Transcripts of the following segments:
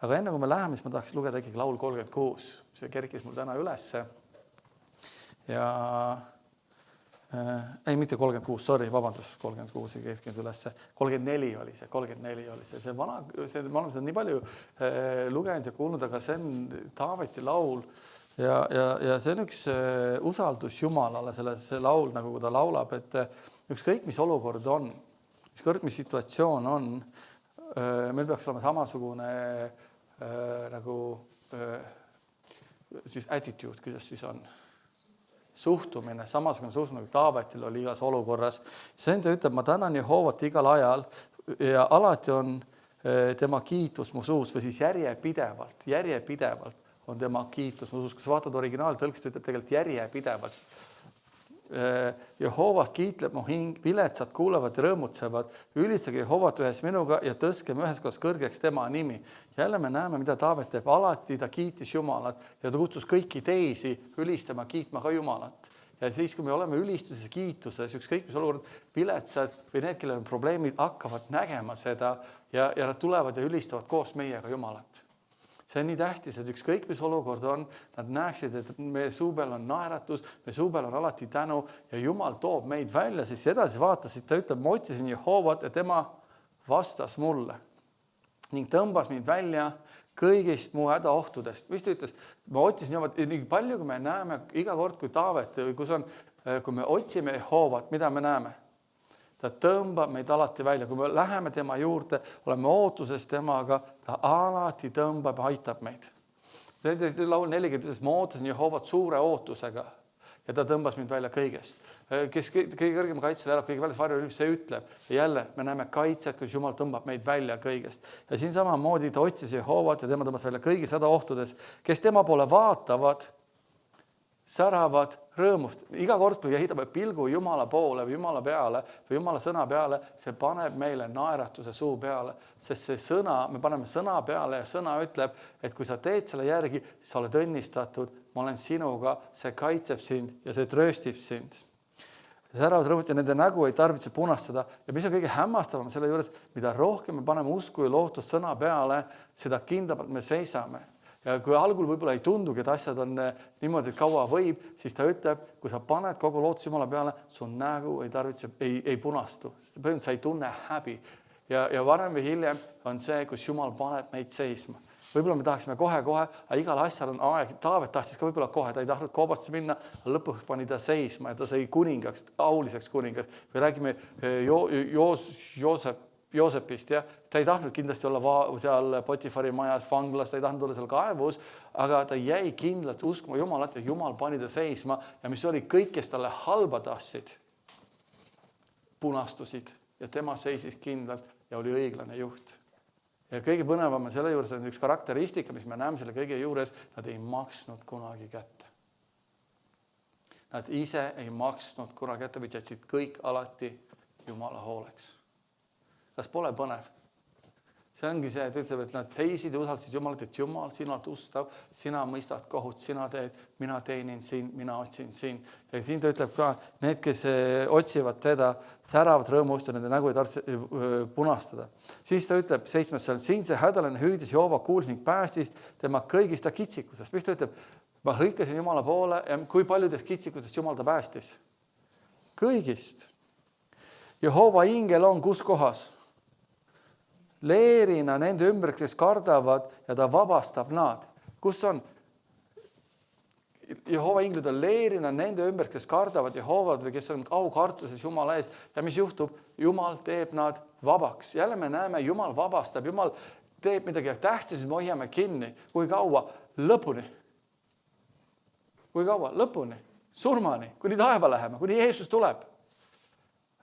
Aga enne kui me läheme, siis ma tahaks lugeda ikkagi laul 36. See kerkis mul täna ülesse. Ja ei, mitte 36, sorry, vabandust, 36 ei kerkinud ülesse. 34 oli see. See vana, ma olen seda nii palju lugenud ja kuulnud, aga see on Taaveti laul ja see on üks usaldus Jumalale, see laul, nagu ta laulab, et ükskõik, mis olukord on, ükskõik, mis situatsioon on, meil peaks olema samasugune nagu siis attitude, kuidas siis on? Suhtumine, samasugune suhtumine, kui Taavetil oli igas olukorras. See enda ütleb, ma tänan Jehoovat igal ajal ja alati on tema kiitus mu suus või siis järjepidevalt on tema kiitus mu suus. Kui sa vaatad originaaltõlkist, ütleb tegelikult järjepidevalt. Jehoovast kiitleb mu hing, viletsad kuulevad ja rõõmutsevad, ülistage Jehoovat ühes minuga ja tõskeme ühes kohas kõrgeks tema nimi. Jälle me näeme, mida Taavet teeb. Alati ta kiitis Jumalat ja ta kutsus kõiki teisi ülistama, kiitma ka Jumalat. Ja siis, kui me oleme ülistuses, kiituses, ükskõik mis olukord, viletsad või need, kellel on probleemid, hakkavad nägema seda ja nad tulevad ja ülistavad koos meiega Jumalat. See on nii tähtis, et ükskõik mis olukord on, nad näeksid, et meie suu peal on naeratus, meie suu peal on alati tänu ja Jumal toob meid välja, siis edasi vaatasid, ta ütleb, ma otsisin Jehovat ja tema vastas mulle ning tõmbas mind välja kõigist mu hädaohtudest. Mis ta ütles? Ma otsisin Jehovat, nii palju, kui me näeme iga kord, kui Taavet, kui me otsime Jehovat, mida me näeme? Ta tõmbab meid alati välja. Kui me läheme tema juurde, oleme ootuses temaga, ta alati tõmbab ja aitab meid. Laul 40 ütles, ma ootasin Jehovat suure ootusega ja ta tõmbas mind välja kõigest. Kes kõige kõrgem kaitsel elab, kõige välis varju, see ütleb. Ja jälle me näeme kaitset, kui Jumal tõmbab meid välja kõigest. Ja siin samamoodi ta otsis Jehovat ja tema tõmbas välja kõigis hädaohtudes, kes tema poole vaatavad, säravad rõõmust. Iga kord, kui ehitame pilgu Jumala poole või Jumala peale või Jumala sõna peale, see paneb meile naeratuse suu peale, sest see sõna, me paneme sõna peale ja sõna ütleb, et kui sa teed selle järgi, siis sa oled õnnistatud, ma olen sinuga, see kaitseb sind ja see trööstib sind. Säravad rõõmut ja nende nägu ei tarvitse punastada ja mis on kõige hämmastavam selle juures, mida rohkem me paneme usku ja lootust sõna peale, seda kindlamalt me seisame. Ja kui algul võib-olla ei tundugi, et asjad on niimoodi, et kaua võib, siis ta ütleb, kui sa paned kogu lootus Jumala peale, su nägu ei punastu. Põhimõtteliselt sa ei tunne häbi. Ja varem või hiljem on see, kus Jumal paneb meid seisma. Võib-olla me tahaksime kohe, aga igal asjal on aeg. Taavet tahtis ka võib-olla kohe, ta ei tahtnud koobasse minna, lõpuks pani ta seisma ja ta sai kuningaks, auliseks kuningaks. Või räägime Joosepist, ja ta ei tahtnud kindlasti olla seal Potifari majas, vanglas, ta ei tahtnud olla seal kaevus, aga ta jäi kindlalt uskuma Jumalat ja Jumal pani ta seisma ja mis oli kõik, kes talle halba tahtsid, punastusid ja tema seisis kindlalt ja oli õiglane juht. Ja kõige põnevam selle juures on üks karakteristika, mis me näeme selle kõige juures, nad ei maksnud kunagi kätte. Nad ise ei maksnud kunagi kätte, vaid jätsid kõik alati Jumala hooleks. Kas pole põnev? See ongi see, et ütleb, et nad seisid ja usaldasid Jumalat, et Jumal, sina oled ustav, sina mõistad kohut, sina teed, mina teenin sind, mina otsin sind. Ja siin ta ütleb ka, need, kes otsivad teda, säravad rõõmust ja nende nägu ei tarvitse punastada. Siis ta ütleb 7. siin see hädalane hüüdis Jehova kuulis ning päästis tema kõigist kitsikusest. Mis ta ütleb? Ma hõikasin Jumala poole ja kui paljudest kitsikustest Jumal ta päästis? Kõigist. Jehova ingel on kus kohas? Leerina nende ümber, kes kardavad ja ta vabastab nad. Kus on? Jehova inglid on leerina nende ümber, kes kardavad Jehovat või kes on aukartuses Jumala ees. Ja mis juhtub? Jumal teeb nad vabaks. Jälle me näeme, Jumal vabastab. Jumal teeb midagi tähtsas, me hoiame kinni. Kui kaua? Lõpuni. Kui kaua? Lõpuni. Surmani. Kuni taeva läheme. Kuni Jeesus tuleb.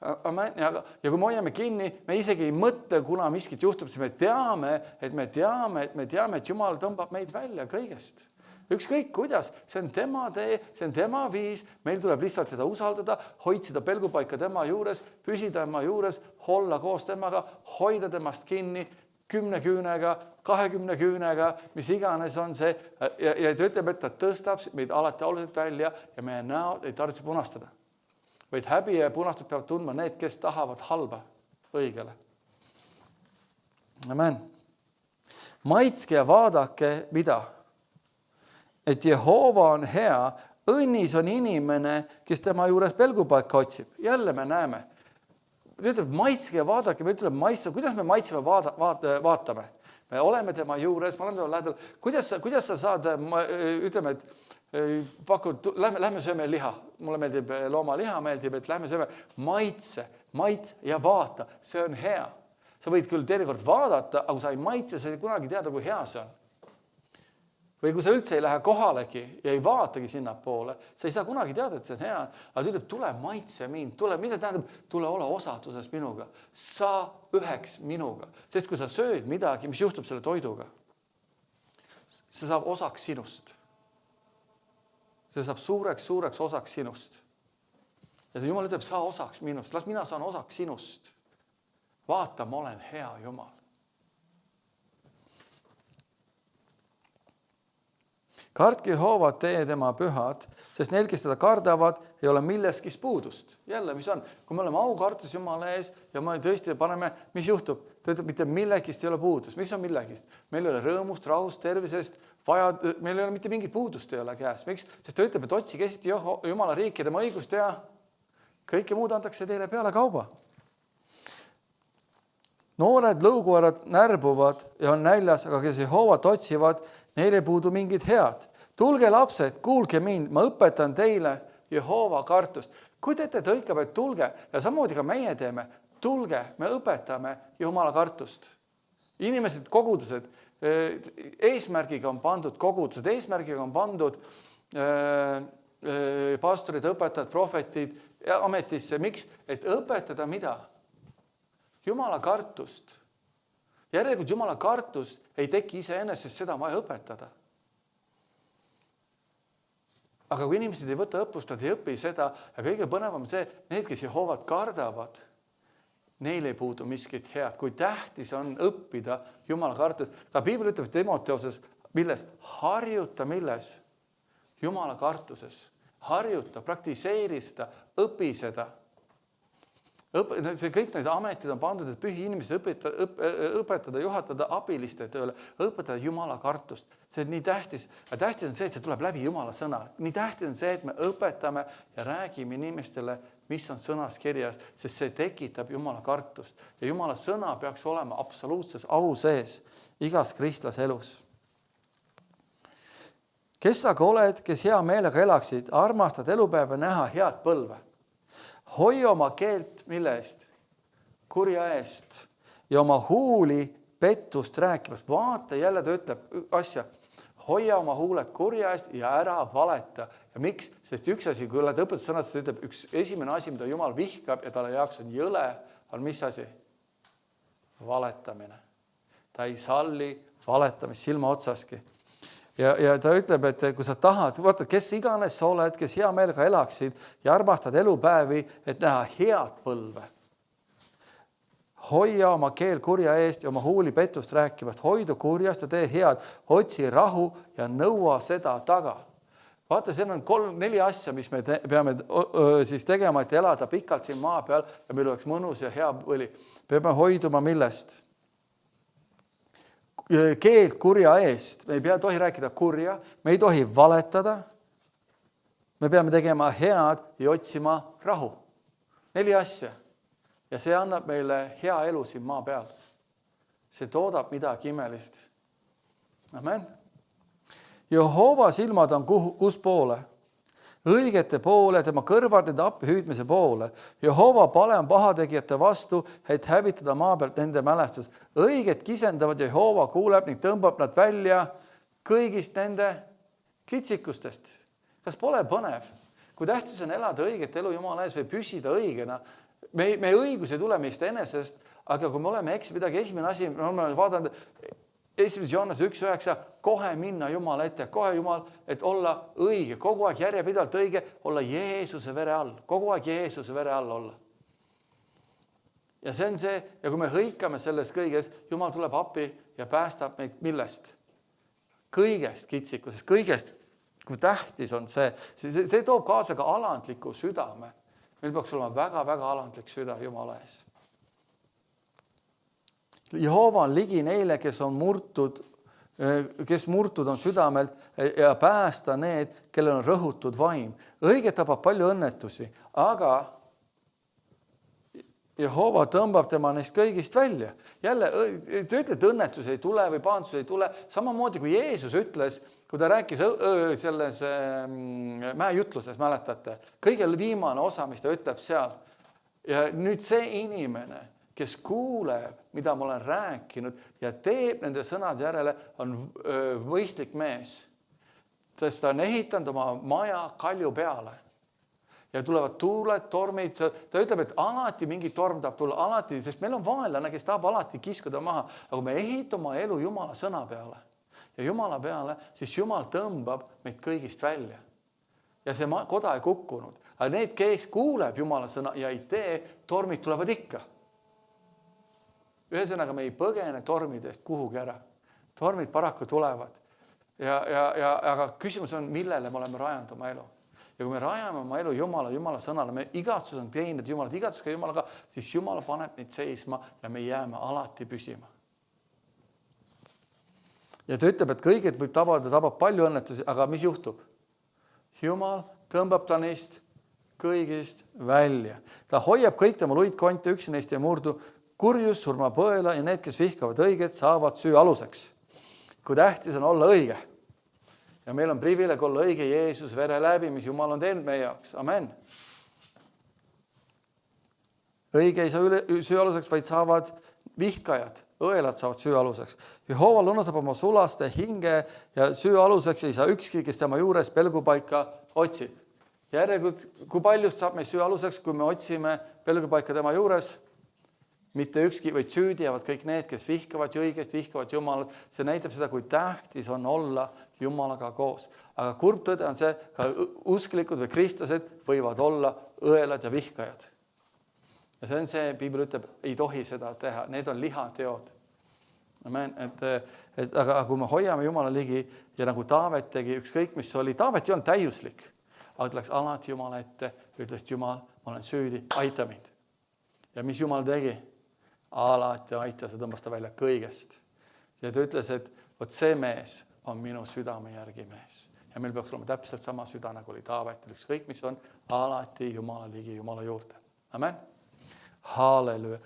Ja kui me hoiame kinni, me isegi ei mõtle, kuna miskit juhtub, siis me teame, et Jumal tõmbab meid välja kõigest. Ükskõik kuidas, see on tema tee, see on tema viis, meil tuleb lihtsalt teda usaldada, hoida pelgupaika tema juures, püsida tema juures, olla koos temaga, hoida temast kinni 10 küünega, 20 küünega, mis iganes on see. Ja ta ütleb, et ta tõstab meid alati oluliselt välja ja meie näod ei tarvitse punastada. Vaid häbi ja punastud peavad tundma need, kes tahavad halba õigele. Amen. maitske ja vaadake, mida? Et Jehova on hea, õnnis on inimene, kes tema juures pelgupaika otsib. Jälle me näeme. Ta ütleb, maitske ja vaadake, me ütleme maitse, kuidas me maitseme vaatame? Me oleme tema juures, me oleme tema lähedal. Kuidas sa saad, ütleme, et pakud, lähme sööme liha. Mulle meeldib loomaliha, meeldib, et lähme sööme maitse ja vaata. See on hea. Sa võid küll teinekord vaadata, aga sa ei maitse, sa ei kunagi teada, kui hea see on. Või kui sa üldse ei lähe kohalegi ja ei vaatagi sinna poole, sa ei saa kunagi teada, et see on hea. Aga sa ütleb, tule maitse mind, mida tähendab, tule ole osatuses minuga. Sa üheks minuga. Sest kui sa sööd midagi, mis juhtub selle toiduga, see saab osaks sinust. See saab suureks osaks sinust. Ja Jumal ütleb, saa osaks minust, las mina saan osaks sinust. Vaata, ma olen hea Jumal. Kartke Jehovat, tee tema pühad, sest neil, kes teda kardavad, ei ole milleski puudust. Jälle, mis on? Kui me oleme aukartus Jumala ees ja me tõesti paneme, mis juhtub? Ta ütleb, mitte millegist ei ole puudust. Mis on millegist? Meil ei ole rõõmust, rahust, tervisest, meil ei ole mitte mingit puudust ei ole käes. Miks? Sest ta ütleb, et otsige esiti Jumala riiki ja tema õigust ja kõike muud antakse teile peale kauba. Noored lõukoerad närbuvad ja on näljas, aga kes Jehovat otsivad, neil ei puudu mingid head. Tulge lapsed, kuulge mind, ma õpetan teile Jehova kartust. Kui teete tõikab, et tulge, ja samamoodi ka meie teeme, tulge, me õpetame Jumala kartust. Inimesed, kogudused, eesmärgiga on pandud kogudused, eesmärgiga on pandud pastorid, õpetajad, prohvetid ametisse. Miks? Et õpetada mida? Jumala kartust. Järelikult Jumala kartust ei teki iseenesest, seda vaja õpetada. Aga kui inimesed ei võta õppust, nad ei õpi seda, ja kõige põnevam see, need, kes Jehovat kardavad, neil ei puudu miskit head. Kui tähtis on õppida Jumala kartust. Ka Piibel ütleb Timoteoses, milles? Harjuta milles? Jumala kartuses. Harjuta, praktiseeri seda, õpi seda. Kõik need ametid on pandud, et pühi inimesed õpetada, juhatada abiliste tööle, õpetada Jumala kartust. See on nii tähtis. Ja tähtis on see, et see tuleb läbi Jumala sõna. Nii tähtis on see, et me õpetame ja räägime inimestele, mis on sõnas kirjas, sest see tekitab Jumala kartust. Ja Jumala sõna peaks olema absoluutses au sees igas kristlase elus. Kes aga oled, kes hea meelega elaksid, armastad elupäeva näha head põlve? Hoi oma keelt mille eest? Kurja eest ja oma huuli pettust rääkimast. Vaata, jälle ta ütleb asja. Hoia oma huuled kurja eest ja ära valeta. Ja miks? Sest üks asi, kui oled õpetussõnad, ta ütleb, üks esimene asi, mida Jumal vihkab ja talle jaoks on jõle, on mis asi? Valetamine. Ta ei salli valetamist silma otsaski. Ja ta ütleb, et kui sa tahad, vaata, kes iganes sa oled, kes hea meelega elaksid ja armastad elupäevi, et näha head põlve. Hoia oma keel kurja eest ja oma huuli pettust rääkimast. Hoidu kurjast ja tee head. Otsi rahu ja nõua seda taga. Vaata, see on 3-4 asja, mis me peame siis tegema, et elada pikalt siin maa peal ja meil oleks mõnus ja hea põli. Peame hoiduma millest? Keelt kurja eest. Me ei tohi rääkida kurja, me ei tohi valetada. Me peame tegema head ja otsima rahu. 4 asja. Ja see annab meile hea elu siin maa peal. See toodab midagi imelist. Amen. Jehova silmad on kus poole? Õigete poole, tema kõrvad nende appi hüüdmise poole. Jehova pale on pahategijate vastu, et hävitada maa pealt nende mälestus. Õiget kisendavad Jehova kuuleb ning tõmbab nad välja kõigist nende kitsikustest. Kas pole põnev? Kui tähtis on elada õiget elu Jumala ees või püsida õigena? Me õigus ei tule meist enesest, aga kui me oleme midagi, esimene asi, me oleme vaadanud 1. Johannese 1.9, kohe minna Jumala ette, kohe Jumal, et olla õige, kogu aeg järjepidevalt õige, olla Jeesuse vere all, kogu aeg Jeesuse vere all olla. Ja see on see, ja kui me hõikame selles kõiges, Jumal tuleb appi ja päästab meid millest? Kõigest kitsikusest, kõigest, kui tähtis on see. See toob kaasa ka alandliku südame. Meil peaks olema väga-väga alandlik süda Jumala ees. Jehova on ligi neile, kes on murtud kes murtud on südamelt ja päästa need, kellel on rõhutud vaim. Õige tabab palju õnnetusi, aga Jehova tõmbab tema neist kõigist välja. Jälle, te ütlete, õnnetus ei tule või pahandus ei tule. Samamoodi kui Jeesus ütles, kui ta rääkis selles mäejutluses, mäletate, kõige viimane osa, mis ta ütleb seal. Ja nüüd see inimene, kes kuuleb, mida ma olen rääkinud ja teeb nende sõnade järele, on mõistlik mees. Sest ta on ehitanud oma maja kalju peale. Ja tulevad tuuled, tormid, ta ütleb, et alati mingi torm tahab tulla, alati, sest meil on vaenlane, kes tahab alati kiskuda maha, aga me ehitame oma elu Jumala sõna peale. Ja Jumala peale, siis Jumal tõmbab meid kõigist välja. Ja see koda ei kukkunud. Aga need, kes kuuleb Jumala sõna ja ei tee, tormid tulevad ikka. Ühesõnaga, me ei põgene tormidest kuhugi ära. Tormid paraku tulevad. Aga küsimus on, millele me oleme rajanud oma elu. Ja kui me rajame oma elu Jumala sõnale, me igatsus on teinud Jumalat, igatsus ka Jumalaga, siis Jumal paneb neid seisma ja me jääme alati püsima. Ja ta ütleb, et kõiget võib tabab palju õnnetusi, aga mis juhtub? Jumal tõmbab ta neist kõigist välja. Ta hoiab kõik tema luitkonte, üks neist ei murdu, kurjus, surma põela ja need, kes vihkavad õiget, saavad süü aluseks. Kui tähtis on olla õige. Ja meil on privileeg olla õige Jeesus vere läbi, mis Jumal on teinud meie jaoks. Amen. Õige ei saa süü aluseks, vaid saavad vihkajad. Õelad saavad süü aluseks. Jehova lõnnatab oma sulaste hinge ja süü aluseks ei saa ükski, kes tema juures pelgupaika otsib. Järelikult, kui paljust saab meil süü aluseks, kui me otsime pelgupaika tema juures? Mitte ükski, vaid süüdi jäävad kõik need, kes vihkavad õiget, vihkavad Jumalat. See näitab seda, kui tähtis on olla Jumalaga koos. Aga kurb tõde on see, ka usklikud või kristlased võivad olla õelad ja vihkajad. Ja see on see, Piibel ütleb, ei tohi seda teha. Need on lihateod. Amen. Aga kui me hoiame Jumala ligi ja nagu Taavet tegi, ükskõik mis oli, Taavet ei olnud täiuslik, aga ta läks alati Jumala ette, ütles, Jumal, ma olen süüdi, aita mind. Ja mis Jumal tegi? Alati aita, see tõmbas ta välja kõigest. Ja ta ütles, et vot see mees on minu südame järgi mees. Ja meil peaks olema täpselt sama süda, nagu oli Taavetil. Ükskõik mis on, alati Jumala ligi Jumala juurde. Amen. Halleluja.